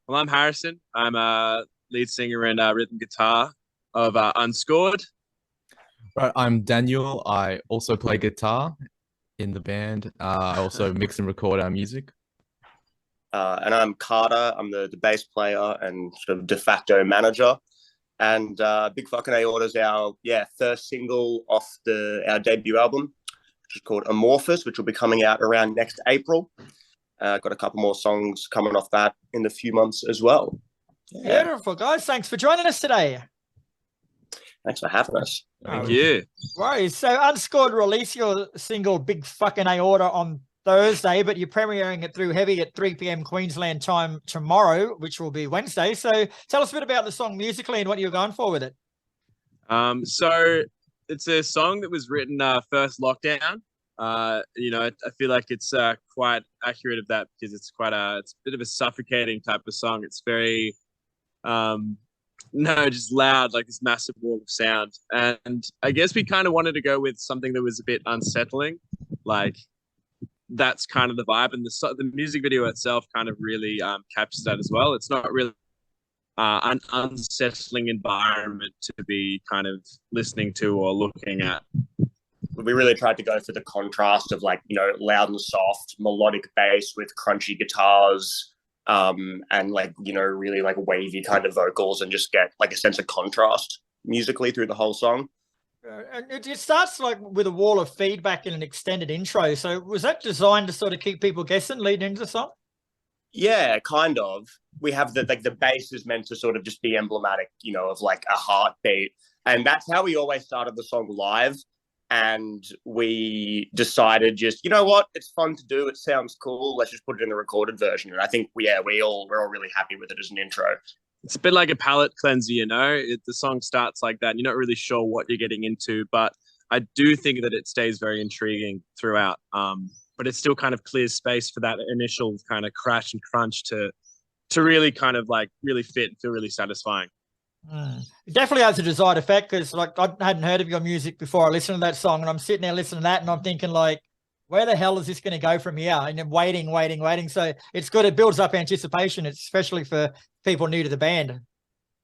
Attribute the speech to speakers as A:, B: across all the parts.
A: Well, I'm Harrison. I'm a lead singer and rhythm guitar of Unscored.
B: Right, I'm Daniel. I also play guitar in the band. I also mix and record our music.
C: And I'm Carter. I'm the bass player and sort of de facto manager. And Big Fkn Aorta is our first single off our debut album, which is called Amorphis, which will be coming out around next April. Got a couple more songs coming off that in the few months as well.
D: Yeah. Beautiful, guys. Thanks for joining us today.
C: Thanks for having us.
A: Thank you.
D: Right. So Unscored release your single Big Fkn Aorta on Thursday, but you're premiering it through Heavy at 3 p.m. Queensland time tomorrow, which will be Wednesday. So tell us a bit about the song musically and what you're going for with it.
A: So it's a song that was written first lockdown. I feel like it's quite accurate of that because it's a bit of a suffocating type of song. It's very just loud, like this massive wall of sound. And I guess we kind of wanted to go with something that was a bit unsettling. Like that's kind of the vibe, and the music video itself kind of really captures that as well. It's not really an unsettling environment to be kind of listening to or looking at.
C: We really tried to go for the contrast of loud and soft melodic bass with crunchy guitars, and really wavy kind of vocals, and just get like a sense of contrast musically through the whole song.
D: And it starts with a wall of feedback and an extended intro. So was that designed to sort of keep people guessing leading into the song?
C: Yeah, kind of. We have the bass is meant to sort of just be emblematic, of like a heartbeat. And that's how we always started the song live. And we decided just, you know what, it's fun to do. It sounds cool. Let's just put it in the recorded version. And I think, we're all really happy with it as an intro.
A: It's a bit like a palate cleanser, the song starts like that. You're not really sure what you're getting into, but I do think that it stays very intriguing throughout. But it still kind of clears space for that initial kind of crash and crunch to really kind of really fit and feel really satisfying.
D: It definitely has a desired effect, because I hadn't heard of your music before I listened to that song, and I'm sitting there listening to that and I'm thinking where the hell is this going to go from here? And then waiting. So it's good. It builds up anticipation, especially for people new to the band.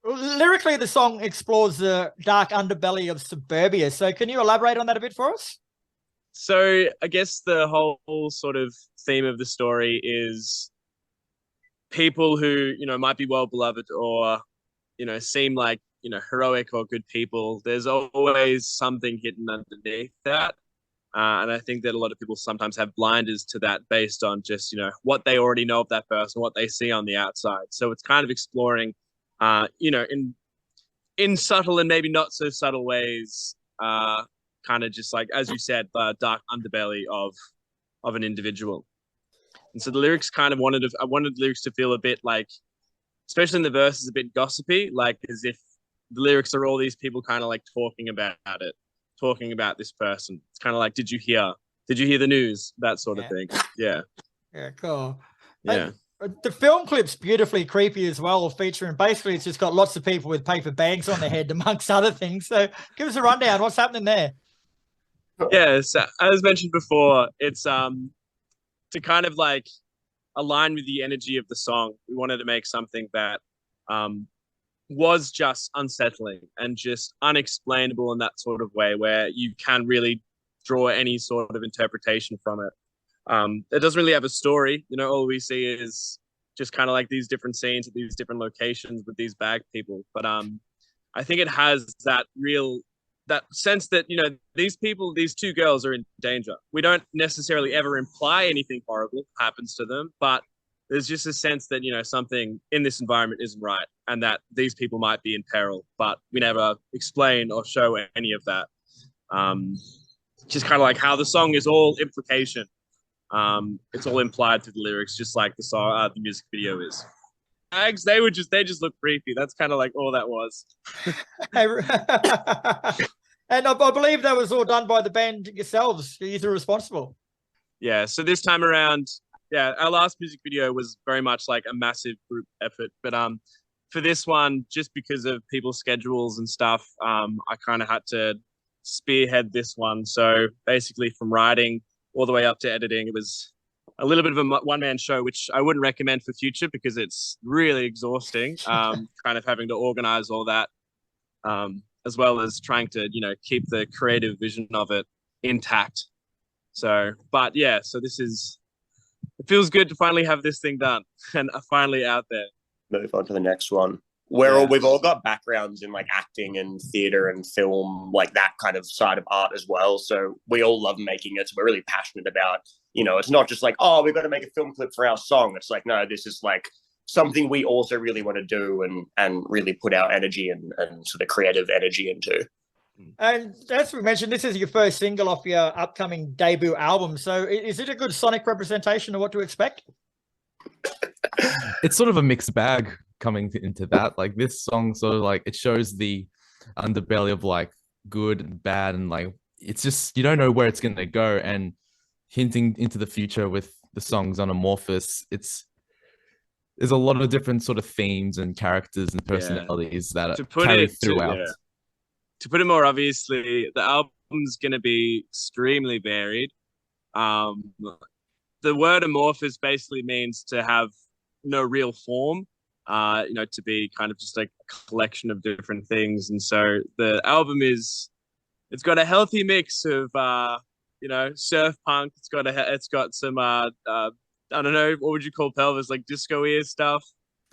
D: Lyrically, the song explores the dark underbelly of suburbia. So can you elaborate on that a bit for us?
A: So I guess the whole sort of theme of the story is people who, might be well-beloved or, seem like, heroic or good people. There's always something hidden underneath that. And I think that a lot of people sometimes have blinders to that based on just, what they already know of that person, what they see on the outside. So it's kind of exploring, in subtle and maybe not so subtle ways, kind of just like, as you said, the dark underbelly of an individual. And so the lyrics kind of I wanted the lyrics to feel a bit like, especially in the verses, a bit gossipy, like as if the lyrics are all these people kind of like talking about this person. It's kind of like, did you hear the news? That sort of thing. Yeah.
D: Yeah, cool.
A: Yeah.
D: The film clip's beautifully creepy as well, featuring basically it's just got lots of people with paper bags on their head, amongst other things. So give us a rundown. What's happening there?
A: Yeah, so as mentioned before, it's to kind of like align with the energy of the song. We wanted to make something that was just unsettling and just unexplainable in that sort of way, where you can really draw any sort of interpretation from it. It doesn't really have a story, all we see is just kind of like these different scenes at these different locations with these bag people. But I think it has that sense that, these two girls are in danger. We don't necessarily ever imply anything horrible happens to them, but there's just a sense that, something in this environment isn't right and that these people might be in peril, but we never explain or show any of that. Just kind of like how the song is all implication. It's all implied through the lyrics, just like the song, the music video is. Bags, they just look creepy. That's kind of like all that was.
D: And I believe that was all done by the band yourselves. You're responsible.
A: Yeah. So this time around, our last music video was very much like a massive group effort. But for this one, just because of people's schedules and stuff, I kind of had to spearhead this one. So basically, from writing all the way up to editing, it was a little bit of a one-man show, which I wouldn't recommend for future because it's really exhausting. Kind of having to organize all that, as well as trying to, keep the creative vision of it intact. So, but yeah, so it feels good to finally have this thing done and finally out there.
C: Move on to the next one. We've all got backgrounds in like acting and theater and film, like that kind of side of art as well. So we all love making it. So we're really passionate about, it's not just like, oh, we've got to make a film clip for our song. It's like, no, this is like something we also really want to do and really put our energy and sort of creative energy into.
D: And as we mentioned, this is your first single off your upcoming debut album. So is it a good sonic representation of what to expect?
B: It's sort of a mixed bag coming into that. Like this song sort of like it shows the underbelly of like good and bad, and like it's just you don't know where it's going to go, and hinting into the future with the songs on Amorphis. There's a lot of different sort of themes and characters and personalities that are carried throughout.
A: To put it more obviously, the album's going to be extremely varied. The word amorphous basically means to have no real form, to be kind of just like a collection of different things. And so the album it's got a healthy mix of, surf punk. It's got some, I don't know, what would you call pelvis? Like disco-y stuff.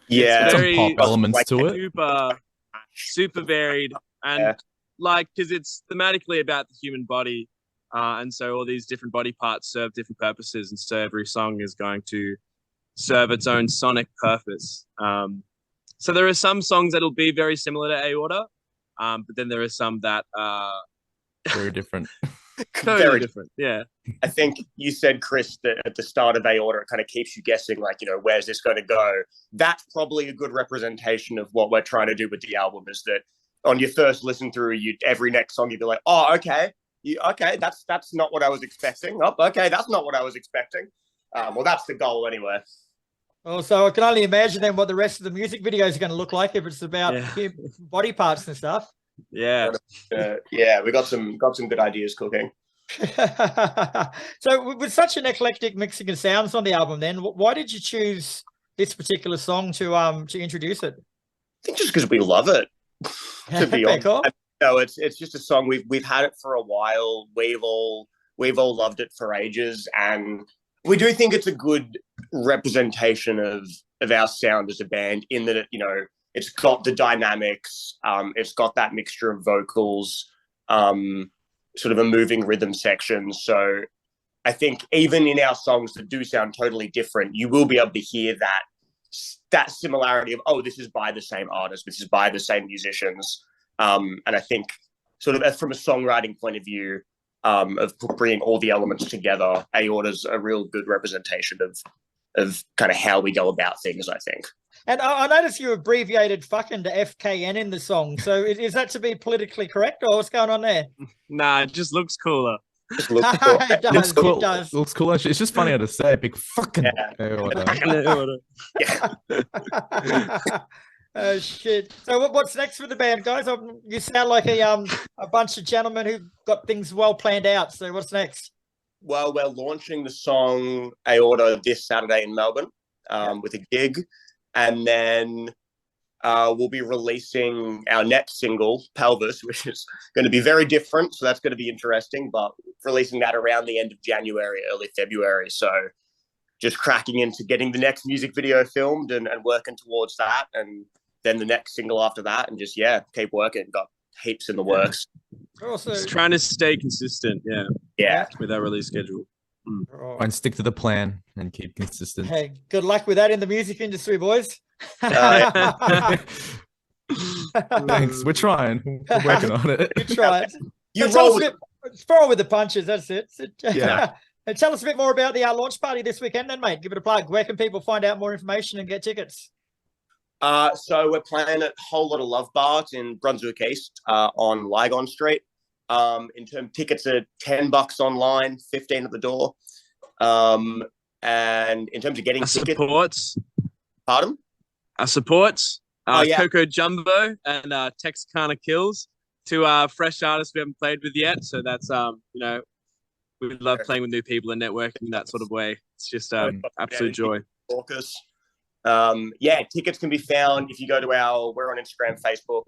C: Yeah.
A: It's very,
B: some pop elements to it.
A: Super varied. And because it's thematically about the human body. And so all these different body parts serve different purposes. And so every song is going to serve its own sonic purpose. So there are some songs that'll be very similar to Aorta, but then there are some that are
B: very different.
A: Very different, yeah.
C: I think you said, Chris, that at the start of Aorta, it kind of keeps you guessing, like, where's this going to go? That's probably a good representation of what we're trying to do with the album, is that on your first listen through, every next song you'd be like, oh, okay, that's not what I was expecting. Oh, okay, that's not what I was expecting. Well, that's the goal anyway.
D: Oh, so I can only imagine then what the rest of the music videos are going to look like if it's about body parts and stuff.
A: Yeah.
C: We got some good ideas cooking.
D: So with such an eclectic mixing of sounds on the album, then why did you choose this particular song to introduce it?
C: I think just because we love it. To be honest,
D: cool.
C: No, it's just a song we've had it for a while. We've all loved it for ages, and we do think it's a good representation of our sound as a band, in that it's got the dynamics, it's got that mixture of vocals, sort of a moving rhythm section. So I think even in our songs that do sound totally different, you will be able to hear that similarity of, oh, this is by the same artist, this is by the same musicians. And I think sort of from a songwriting point of view, of bringing all the elements together, Aorta's a real good representation of kind of how we go about things, I think.
D: And I noticed you abbreviated Fkn to FKN in the song. So is that to be politically correct, or what's going on there?
A: Nah, it just looks cooler.
C: Just looks cool.
D: It does.
B: Cool.
D: It does.
B: Looks cool. Actually, it's just funny how to say Big Fkn Aorta.
D: Oh shit! So what's next for the band, guys? You sound like a bunch of gentlemen who've got things well planned out. So what's next?
C: Well, we're launching the song Aorta this Saturday in Melbourne with a gig, and then we'll be releasing our next single, Pelvis, which is going to be very different. So that's going to be interesting, but releasing that around the end of January, early February. So just cracking into getting the next music video filmed and working towards that. And then the next single after that, and just, keep working. Got heaps in the works.
D: Also,
A: just trying to stay consistent, with our release schedule.
B: And stick to the plan and keep consistent.
D: Hey, good luck with that in the music industry, boys.
B: Thanks. We're trying. We're working on it.
D: You tried. Roll with the punches. That's it.
B: Yeah.
D: And tell us a bit more about the launch party this weekend then, mate. Give it a plug. Where can people find out more information and get tickets?
C: So we're playing at Whole Lot of Love Bars in Brunswick East on Lygon Street. In terms, tickets are $10 online, 15 at the door. And in terms of getting tickets,
A: supports.
C: Pardon?
A: Our supports. Coco Jumbo and Texarkana Kills, two fresh artists we haven't played with yet. So that's We love playing with new people and networking in that sort of way. It's just absolute joy.
C: Tickets can be found if you go to we're on Instagram, Facebook.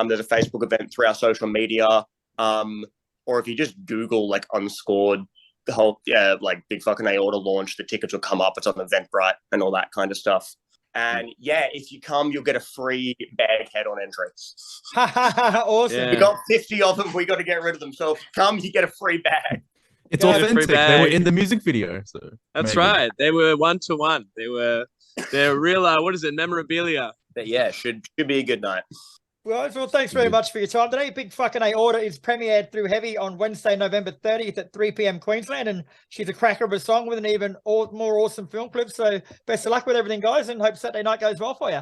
C: There's a Facebook event through our social media. Or if you just Google like Unscored, the whole Big Fkn Aorta launch, the tickets will come up. It's on Eventbrite and all that kind of stuff. And if you come, you'll get a free bag head on entry.
D: Awesome.
A: Yeah.
C: We got 50 of them. We got to get rid of them. So if you come, you get a free bag.
B: It's authentic. They were in the music video. So
A: that's right. They were 1-to-1. They're real. What is it? Memorabilia.
C: But yeah, should be a good night.
D: Well, thanks very much for your time today. Big Fkn Aorta is premiered through Heavy on Wednesday, November 30th at 3 p.m. Queensland, and she's a cracker of a song with an even more awesome film clip. So best of luck with everything, guys, and hope Saturday night goes well for you.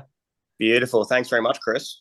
C: Beautiful. Thanks very much, Chris.